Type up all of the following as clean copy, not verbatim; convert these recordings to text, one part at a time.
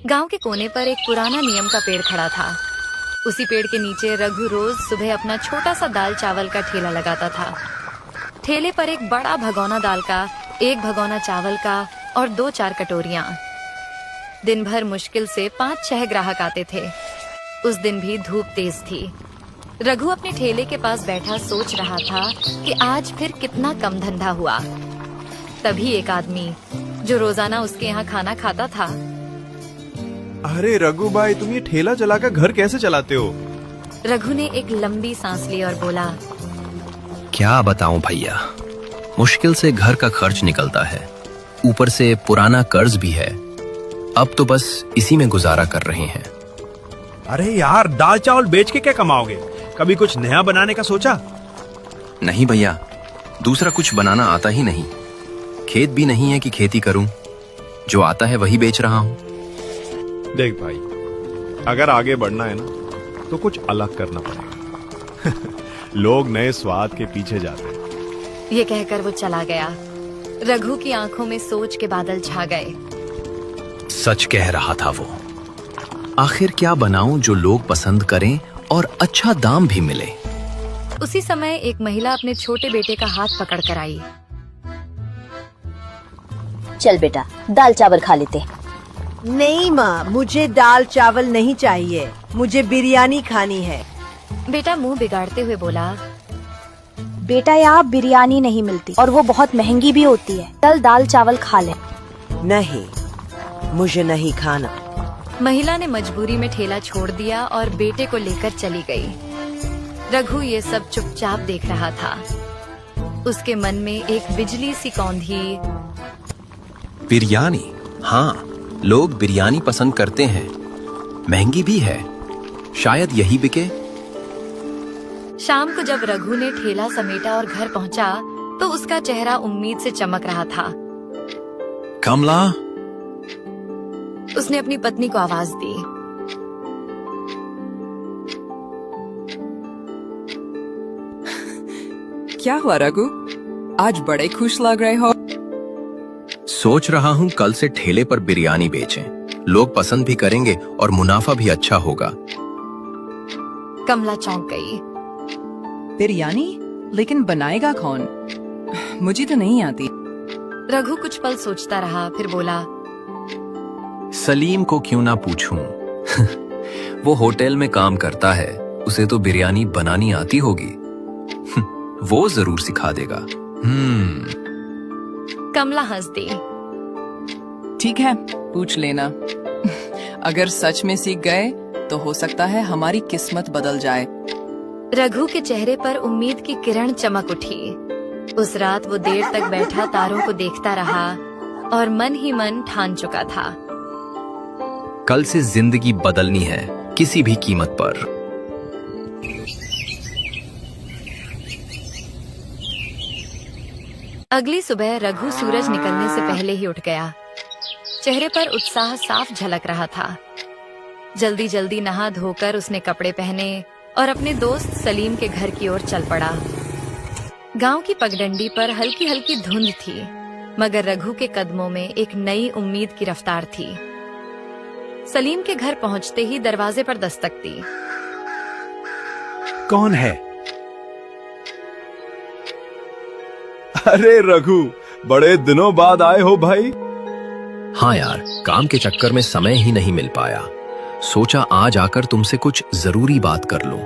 गांव के कोने पर एक पुराना नीम का पेड़ खड़ा था। उसी पेड़ के नीचे रघु रोज सुबह अपना छोटा सा दाल चावल का ठेला लगाता था। ठेले पर एक बड़ा भगोना दाल का, एक भगोना चावल का और 2-4 कटोरियां। दिन भर मुश्किल से 5-6 ग्राहक आते थे। उस दिन भी धूप तेज थी। रघु अपने ठेले के पास बैठा सोच रहा था कि आज फिर कितना कम धंधा हुआ। तभी एक आदमी जो रोजाना उसके यहाँ खाना खाता था। अरे रघु भाई, तुम ये ठेला चलाकर घर कैसे चलाते हो? रघु ने एक लंबी सांस ली और बोला, क्या बताऊं भैया, मुश्किल से घर का खर्च निकलता है, ऊपर से पुराना कर्ज भी है। अब तो बस इसी में गुजारा कर रहे हैं। अरे यार, दाल चावल बेच के क्या कमाओगे? कभी कुछ नया बनाने का सोचा? नहीं भैया, दूसरा कुछ बनाना आता ही नहीं। खेत भी नहीं है कि खेती करूं, जो आता है वही बेच रहा हूं। देख भाई, अगर आगे बढ़ना है ना तो कुछ अलग करना पड़ेगा। लोग नए स्वाद के पीछे जाते हैं। ये कहकर वो चला गया। रघु की आंखों में सोच के बादल छा गए। सच कह रहा था वो। आखिर क्या बनाऊं जो लोग पसंद करें और अच्छा दाम भी मिले। उसी समय एक महिला अपने छोटे बेटे का हाथ पकड़ कर आई। चल बेटा, दाल चावल खा लेते। नहीं माँ, मुझे दाल चावल नहीं चाहिए, मुझे बिरयानी खानी है। बेटा मुंह बिगाड़ते हुए बोला, बेटा यहाँ बिरयानी नहीं मिलती और वो बहुत महंगी भी होती है। चल दाल चावल खा ले। नहीं, मुझे नहीं खाना। महिला ने मजबूरी में ठेला छोड़ दिया और बेटे को लेकर चली गई। रघु ये सब चुपचाप देख रहा था। उसके मन में एक बिजली सी कौंधी। बिरयानी, हाँ, लोग बिरयानी पसंद करते हैं, महंगी भी है, शायद यही बिके। शाम को जब रघु ने ठेला समेटा और घर पहुंचा तो उसका चेहरा उम्मीद से चमक रहा था। कमला, उसने अपनी पत्नी को आवाज दी। क्या हुआ रघु, आज बड़े खुश लग रहे हो? सोच रहा हूँ कल से ठेले पर बिरयानी बेचें, लोग पसंद भी करेंगे और मुनाफा भी अच्छा होगा। कमला चौंक गई। बिरयानी? लेकिन बनाएगा कौन? मुझे तो नहीं आती। रघु कुछ पल सोचता रहा, फिर बोला, सलीम को क्यों ना पूछूं? वो होटल में काम करता है, उसे तो बिरयानी बनानी आती होगी। वो जरूर सिखा देगा। कमला हंस दी। ठीक है, पूछ लेना। अगर सच में सीख गए तो हो सकता है हमारी किस्मत बदल जाए। रघु के चेहरे पर उम्मीद की किरण चमक उठी। उस रात वो देर तक बैठा तारों को देखता रहा और मन ही मन ठान चुका था, कल से जिंदगी बदलनी है, किसी भी कीमत पर। अगली सुबह रघु सूरज निकलने से पहले ही उठ गया। चेहरे पर उत्साह साफ झलक रहा था। जल्दी जल्दी नहा धोकर उसने कपड़े पहने और अपने दोस्त सलीम के घर की ओर चल पड़ा। गांव की पगडंडी पर हल्की हल्की धुंध थी, मगर रघु के कदमों में एक नई उम्मीद की रफ्तार थी। सलीम के घर पहुंचते ही दरवाजे पर दस्तक दी। कौन है? अरे रघु, बड़े दिनों बाद आए हो भाई। हाँ यार, काम के चक्कर में समय ही नहीं मिल पाया। सोचा आज आकर तुमसे कुछ जरूरी बात कर लूं।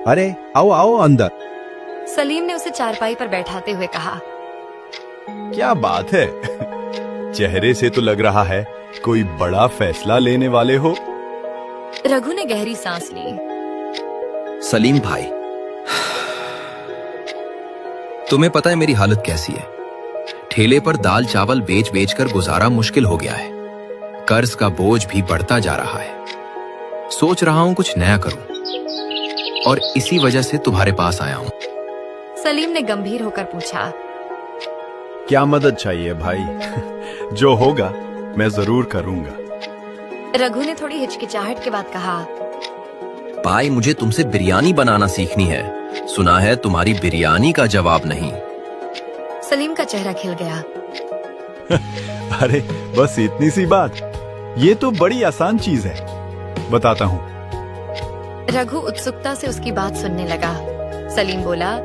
अरे आओ आओ अंदर। सलीम ने उसे चारपाई पर बैठाते हुए कहा, क्या बात है? चेहरे से तो लग रहा है कोई बड़ा फैसला लेने वाले हो। रघु ने गहरी सांस ली। सलीम भाई, तुम्हें पता है मेरी हालत कैसी है? ठेले पर दाल चावल बेच बेच कर गुजारा मुश्किल हो गया है। कर्ज का बोझ भी बढ़ता जा रहा है। सोच रहा हूं कुछ नया करूं और इसी वजह से तुम्हारे पास आया हूं। सलीम ने गंभीर होकर पूछा, क्या मदद चाहिए भाई? जो होगा मैं जरूर करूंगा। रघु ने थोड़ी हिचकिचाहट के बाद कहा, भाई मुझे तुमसे बिरयानी बनाना सीखनी है। सुना है तुम्हारी बिरयानी का जवाब नहीं। सलीम का चेहरा खिल गया। अरे बस इतनी सी बात। ये तो बड़ी आसान चीज है, बताता हूँ। रघु उत्सुकता से उसकी बात सुनने लगा। सलीम बोला,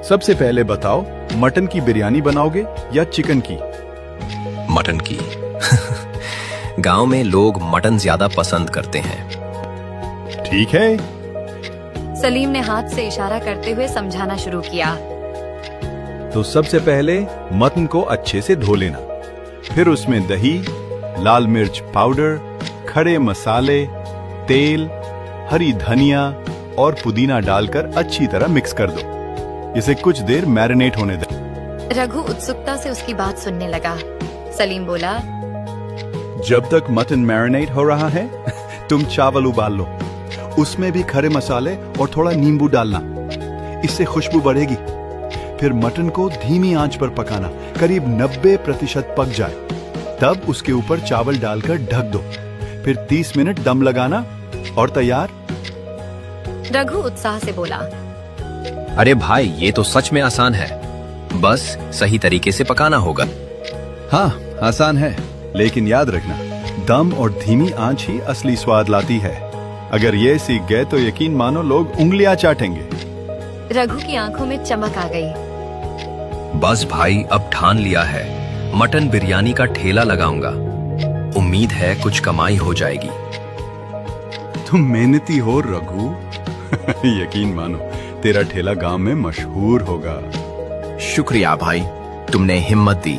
सबसे पहले बताओ, मटन की बिरयानी बनाओगे या चिकन की? मटन की। गांव में लोग मटन ज्यादा पसंद करते हैं। ठीक है। सलीम ने हाथ से इशारा करते हुए समझाना शुरू किया। तो सबसे पहले मटन को अच्छे से धो लेना, फिर उसमें दही, लाल मिर्च पाउडर, खड़े मसाले, तेल, हरी धनिया और पुदीना डालकर अच्छी तरह मिक्स कर दो। इसे कुछ देर मैरिनेट होने दें। रघु उत्सुकता से उसकी बात सुनने लगा। सलीम बोला, जब तक मटन मैरिनेट हो रहा है, तुम चावल उबाल लो। उसमें भी खड़े मसाले और थोड़ा नींबू डालना, इससे खुशबू बढ़ेगी। फिर मटन को धीमी आंच पर पकाना, करीब 90% पक जाए, तब उसके ऊपर चावल डालकर ढक दो। फिर 30 मिनट दम लगाना और तैयार। रघु उत्साह से बोला, अरे भाई, ये तो सच में आसान है, बस सही तरीके से पकाना होगा। हाँ, आसान है, लेकिन याद रखना, दम और धीमी आंच ही असली स्वाद लाती है। अगर ये सीख गए तो यकीन मानो लोग उंगलियां चाटेंगे। रघु की आंखों में चमक आ गई। बस भाई, अब ठान लिया है, मटन बिरयानी का ठेला लगाऊंगा। उम्मीद है कुछ कमाई हो जाएगी। तुम मेहनती हो रघु। यकीन मानो, तेरा ठेला गांव में मशहूर होगा। शुक्रिया भाई, तुमने हिम्मत दी।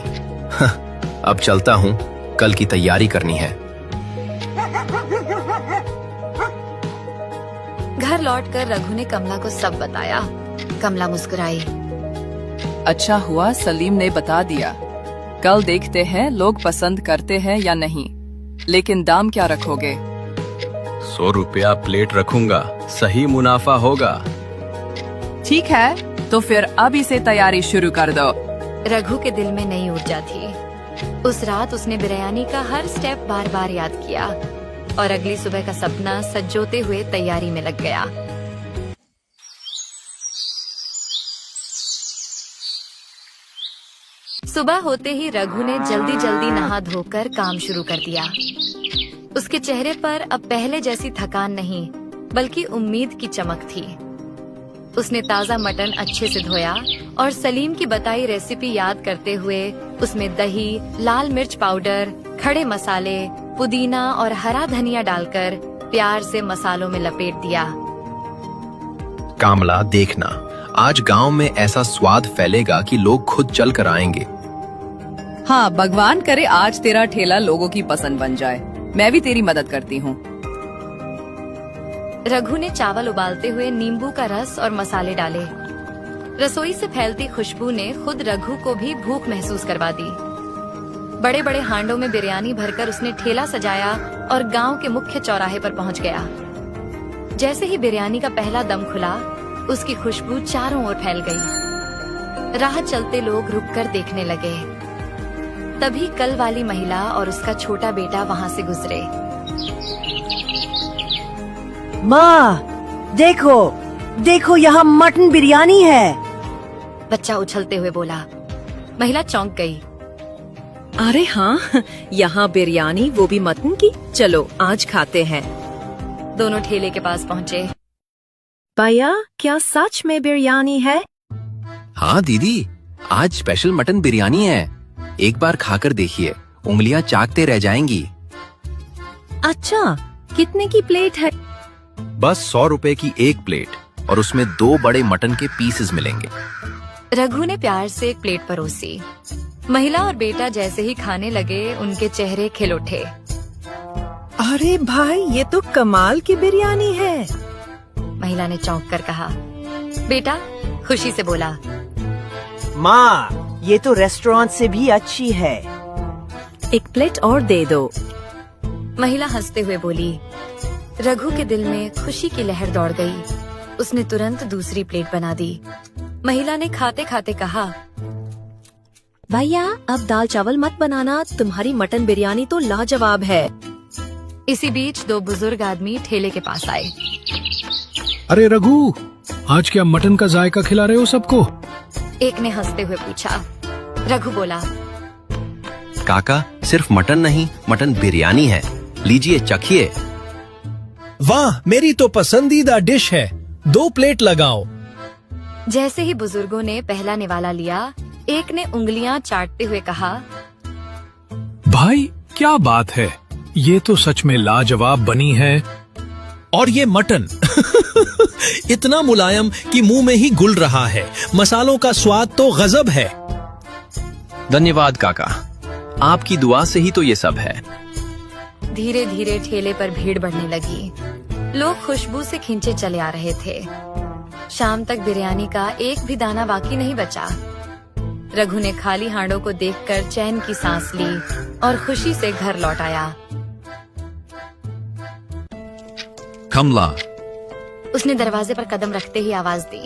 अब चलता हूँ, कल की तैयारी करनी है। घर लौटकर रघु ने कमला को सब बताया। कमला मुस्कुराई। अच्छा हुआ सलीम ने बता दिया। कल देखते हैं लोग पसंद करते हैं या नहीं। लेकिन दाम क्या रखोगे? 100 रुपया प्लेट रखूंगा, सही मुनाफा होगा। ठीक है, तो फिर अब इसे तैयारी शुरू कर दो। रघु के दिल में नई ऊर्जा थी। उस रात उसने बिरयानी का हर स्टेप बार बार याद किया और अगली सुबह का सपना सजोते हुए तैयारी में लग गया। सुबह होते ही रघु ने जल्दी जल्दी नहा धोकर काम शुरू कर दिया। उसके चेहरे पर अब पहले जैसी थकान नहीं, बल्कि उम्मीद की चमक थी। उसने ताजा मटन अच्छे से धोया और सलीम की बताई रेसिपी याद करते हुए उसमें दही, लाल मिर्च पाउडर, खड़े मसाले, पुदीना और हरा धनिया डालकर प्यार से मसालों में लपेट दिया। कामला, देखना, आज गांव में ऐसा स्वाद फैलेगा कि लोग खुद चल कर आएंगे। हाँ, भगवान करे आज तेरा ठेला लोगों की पसंद बन जाए। मैं भी तेरी मदद करती हूँ। रघु ने चावल उबालते हुए नींबू का रस और मसाले डाले। रसोई से फैलती खुशबू ने खुद रघु को भी भूख महसूस करवा दी। बड़े बड़े हांडों में बिरयानी भरकर उसने ठेला सजाया और गांव के मुख्य चौराहे पर पहुंच गया। जैसे ही बिरयानी का पहला दम खुला, उसकी खुशबू चारों ओर फैल गई। राह चलते लोग रुककर देखने लगे। तभी कल वाली महिला और उसका छोटा बेटा वहां से गुजरे। माँ, देखो देखो, यहाँ मटन बिरयानी है। बच्चा उछलते हुए बोला। महिला चौंक गई। अरे हाँ, यहाँ बिरयानी, वो भी मटन की। चलो आज खाते हैं। दोनों ठेले के पास पहुँचे। भैया, क्या सच में बिरयानी है? हाँ दीदी, आज स्पेशल मटन बिरयानी है। एक बार खाकर देखिए, उंगलियां चाटते रह जाएंगी। अच्छा, कितने की प्लेट है? बस 100 रुपए की एक प्लेट और उसमें 2 बड़े मटन के पीसेस मिलेंगे। रघु ने प्यार से एक प्लेट परोसी। महिला और बेटा जैसे ही खाने लगे, उनके चेहरे खिल उठे। अरे भाई, ये तो कमाल की बिरयानी है। महिला ने चौंक कर कहा। बेटा खुशी से बोला, माँ, ये तो रेस्टोरेंट से भी अच्छी है। एक प्लेट और दे दो। महिला हंसते हुए बोली। रघु के दिल में खुशी की लहर दौड़ गई। उसने तुरंत दूसरी प्लेट बना दी। महिला ने खाते खाते कहा, भैया, अब दाल चावल मत बनाना, तुम्हारी मटन बिरयानी तो लाजवाब है। इसी बीच 2 बुजुर्ग आदमी ठेले के पास आए। अरे रघु, आज क्या मटन का जायका खिला रहे हो सबको? एक ने हंसते हुए पूछा। रघु बोला, काका, सिर्फ मटन नहीं, मटन बिरयानी है। लीजिए, चखिए। वाह, मेरी तो पसंदीदा डिश है। 2 प्लेट लगाओ। जैसे ही बुजुर्गों ने पहला निवाला लिया, एक ने उंगलियां चाटते हुए कहा, भाई क्या बात है, ये तो सच में लाजवाब बनी है। और ये मटन इतना मुलायम कि मुंह में ही घुल रहा है। मसालों का स्वाद तो गजब है। धन्यवाद काका, आपकी दुआ से ही तो ये सब है। धीरे धीरे ठेले पर भीड़ बढ़ने लगी। लोग खुशबू से खींचे चले आ रहे थे। शाम तक बिरयानी का एक भी दाना बाकी नहीं बचा। रघु ने खाली हांडों को देखकर चैन की सांस ली और खुशी से घर लौट आया। कमला, उसने दरवाजे पर कदम रखते ही आवाज दी,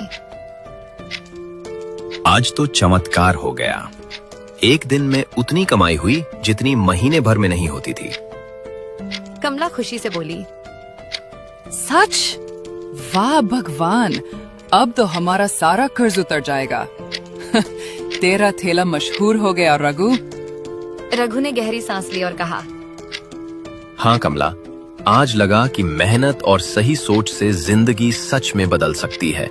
आज तो चमत्कार हो गया। एक दिन में उतनी कमाई हुई जितनी महीने भर में नहीं होती थी। कमला खुशी से बोली, सच? वाह भगवान, अब तो हमारा सारा कर्ज उतर जाएगा। तेरा ठेला मशहूर हो गया रघु। रघु ने गहरी सांस ली और कहा, हाँ कमला, आज लगा कि मेहनत और सही सोच से जिंदगी सच में बदल सकती है।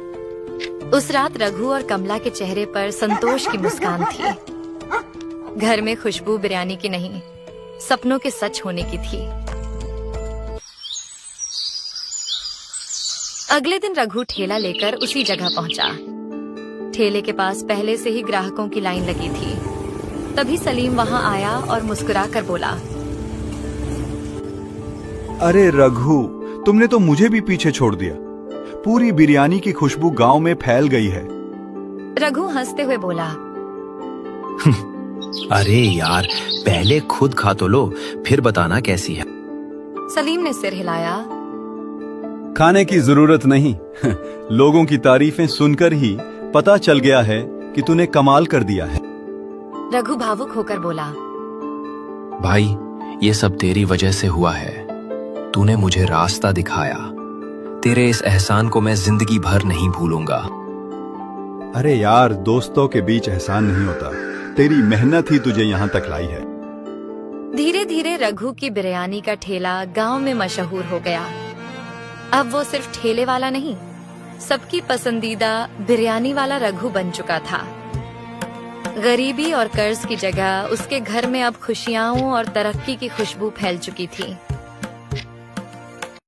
उस रात रघु और कमला के चेहरे पर संतोष की मुस्कान थी। घर में खुशबू बिरयानी की नहीं, सपनों के सच होने की थी। अगले दिन रघु ठेला लेकर उसी जगह पहुंचा। ठेले के पास पहले से ही ग्राहकों की लाइन लगी थी। तभी सलीम वहां आया और मुस्कुराकर बोला, अरे रघु, तुमने तो मुझे भी पीछे छोड़ दिया। पूरी बिरयानी की खुशबू गांव में फैल गई है। रघु हंसते हुए बोला, अरे यार, पहले खुद खा तो लो, फिर बताना कैसी है। सलीम ने सिर हिलाया। खाने की जरूरत नहीं। लोगों की तारीफें सुनकर ही पता चल गया है कि तूने कमाल कर दिया है। रघु भावुक होकर बोला, भाई, ये सब तेरी वजह से हुआ है। तूने मुझे रास्ता दिखाया। तेरे इस एहसान को मैं जिंदगी भर नहीं भूलूंगा। अरे यार, दोस्तों के बीच एहसान नहीं होता। तेरी मेहनत ही तुझे यहाँ तक लाई है। धीरे धीरे रघु की बिरयानी का ठेला गांव में मशहूर हो गया। अब वो सिर्फ ठेले वाला नहीं, सबकी पसंदीदा बिरयानी वाला रघु बन चुका था। गरीबी और कर्ज की जगह उसके घर में अब खुशियां और तरक्की की खुशबू फैल चुकी थी।